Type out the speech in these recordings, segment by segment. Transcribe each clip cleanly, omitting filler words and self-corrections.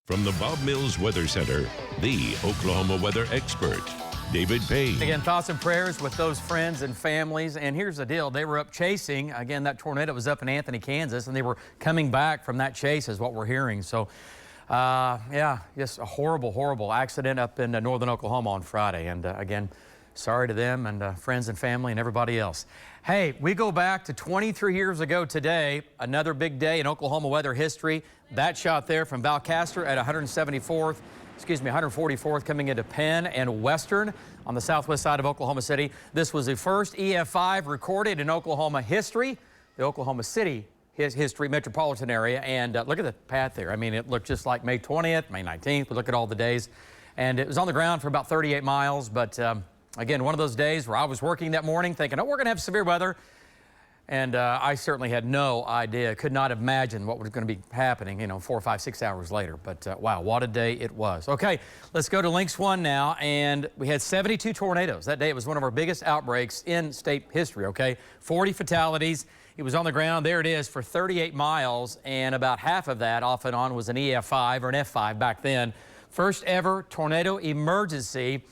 From the Bob Mills Weather Center, the Oklahoma weather expert, David Payne. Again, thoughts and prayers with those friends and families. And here's the deal. They were up chasing. Again, that tornado was up in Anthony, Kansas, and they were coming back from that chase is what we're hearing. So, yeah, just a horrible, horrible accident up in northern Oklahoma on Friday. And again, sorry to them and friends and family and everybody else. Hey, we go back to 23 years ago today, another big day in Oklahoma weather history. That shot there from Valcaster at 144th coming into Penn and Western on the southwest side of Oklahoma City. This was the first EF5 recorded in Oklahoma history, the Oklahoma City history metropolitan area. And look at the path there. I mean, it looked just like May 20th, May 19th. We look at all the days. And it was on the ground for about 38 miles. But again, one of those days where I was working that morning thinking, oh, we're going to have severe weather. And I certainly had no idea, could not imagine what was going to be happening, 4, 5, 6 hours later. But wow, what a day it was. Okay, let's go to Links 1 now. And we had 72 tornadoes. That day it was one of our biggest outbreaks in state history, okay? 40 fatalities. It was on the ground, there it is, for 38 miles. And about half of that off and on was an EF5 or an F5 back then. First ever tornado emergency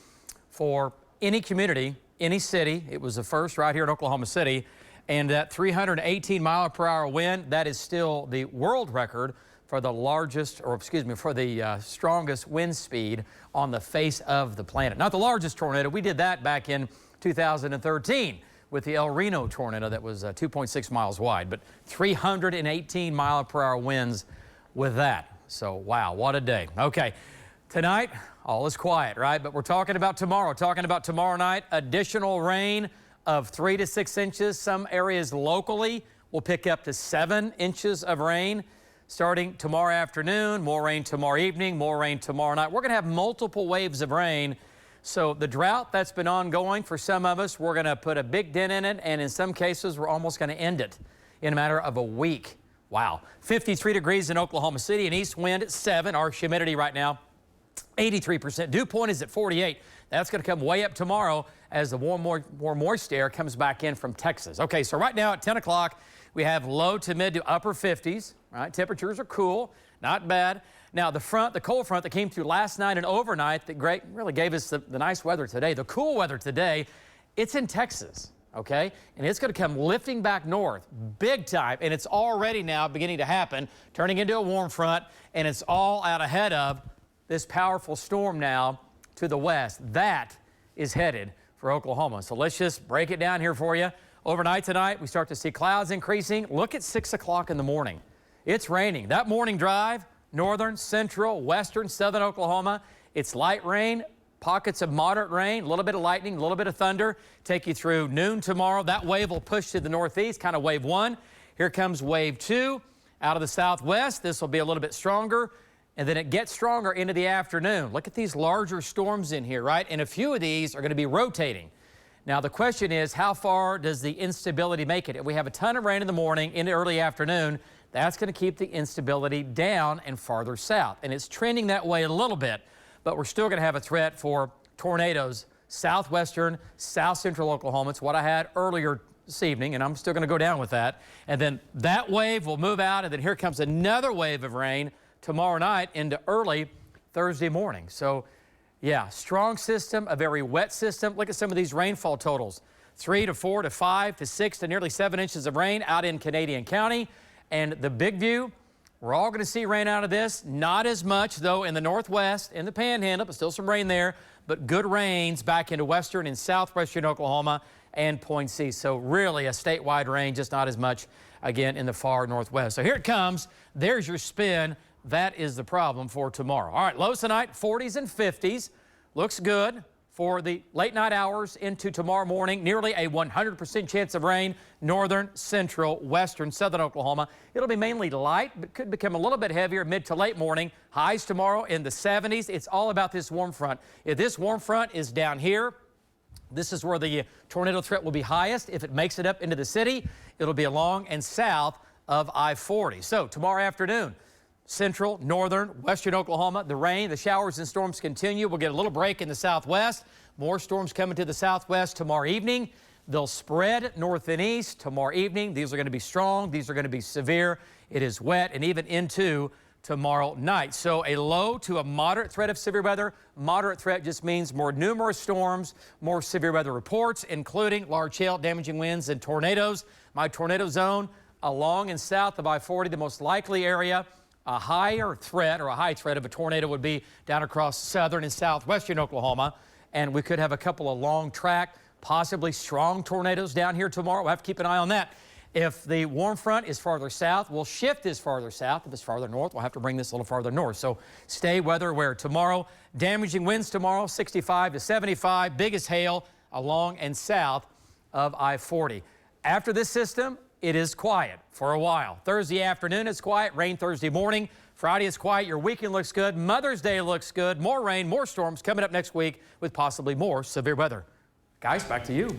for any community, any city. It was the first right here in Oklahoma City. And that 318-mile-per-hour wind, that is still the world record for the largest, or excuse me, for the strongest wind speed on the face of the planet. Not the largest tornado. We did that back in 2013 with the El Reno tornado that was 2.6 miles wide, but 318-mile-per-hour winds with that. So, wow, what a day. Okay, tonight, all is quiet, right? But we're talking about tomorrow night, additional rain of 3 to 6 inches. Some areas locally will pick up to 7 inches of rain starting tomorrow afternoon, more rain tomorrow evening, more rain tomorrow night. We're going to have multiple waves of rain. So the drought that's been ongoing for some of us, we're going to put a big dent in it, and in some cases, we're almost going to end it in a matter of a week. Wow. 53 degrees in Oklahoma City, an east wind at 7. Our humidity right now, 83%. Dew point is at 48. That's going to come way up tomorrow as the warm moist air comes back in from Texas. Okay, so right now at 10 o'clock, we have low to mid to upper 50s. Right, temperatures are cool, not bad. Now the cold front that came through last night and overnight that really gave us the nice weather today, the cool weather today, it's in Texas. Okay, and it's going to come lifting back north big time, and it's already now beginning to happen, turning into a warm front, and it's all out ahead of this powerful storm now to the west. That is headed for Oklahoma. So let's just break it down here for you. Overnight tonight, we start to see clouds increasing. Look at 6 o'clock in the morning. It's raining. That morning drive, northern, central, western, southern Oklahoma, it's light rain, pockets of moderate rain, a little bit of lightning, a little bit of thunder. Take you through noon tomorrow. That wave will push to the northeast, kind of wave 1. Here comes wave 2 out of the southwest. This will be a little bit stronger. And then it gets stronger into the afternoon. Look at these larger storms in here, right? And a few of these are going to be rotating. Now, the question is, how far does the instability make it? If we have a ton of rain in the morning into early afternoon, that's going to keep the instability down and farther south. And it's trending that way a little bit, but we're still going to have a threat for tornadoes, southwestern, south central Oklahoma. It's what I had earlier this evening, and I'm still going to go down with that. And then that wave will move out, and then here comes another wave of rain tomorrow night into early Thursday morning. So, yeah, strong system, a very wet system. Look at some of these rainfall totals. 3 to 4 to 5 to 6 to nearly 7 inches of rain out in Canadian County. And the big view, we're all going to see rain out of this. Not as much, though, in the northwest, in the Panhandle, but still some rain there. But good rains back into western and southwestern Oklahoma and Point C. So really a statewide rain, just not as much, again, in the far northwest. So here it comes. There's your spin. That is the problem for tomorrow. All right, lows tonight, 40s and 50s. Looks good for the late night hours into tomorrow morning. Nearly a 100% chance of rain, northern, central, western, southern Oklahoma. It'll be mainly light, but could become a little bit heavier mid to late morning. Highs tomorrow in the 70s. It's all about this warm front. If this warm front is down here, this is where the tornado threat will be highest. If it makes it up into the city, it'll be along and south of I-40. So tomorrow afternoon, central, northern, western Oklahoma, the rain, the showers and storms continue. We'll get a little break in the southwest. More storms coming to the southwest tomorrow evening. They'll spread north and east tomorrow evening. These are going to be strong. These are going to be severe. It is wet and even into tomorrow night. So a low to a moderate threat of severe weather. Moderate threat just means more numerous storms, more severe weather reports, including large hail, damaging winds, and tornadoes. My tornado zone along and south of I-40, the most likely area. A higher threat or a high threat of a tornado would be down across southern and southwestern Oklahoma. And we could have a couple of long track, possibly strong tornadoes down here tomorrow. We'll have to keep an eye on that. If the warm front is farther south, we'll shift this farther south. If it's farther north, we'll have to bring this a little farther north. So stay weather aware tomorrow. Damaging winds tomorrow, 65 to 75. Biggest hail along and south of I-40. After this system, it is quiet for a while. Thursday afternoon, it's quiet. Rain Thursday morning. Friday is quiet. Your weekend looks good. Mother's Day looks good. More rain, more storms coming up next week with possibly more severe weather. Guys, back to you.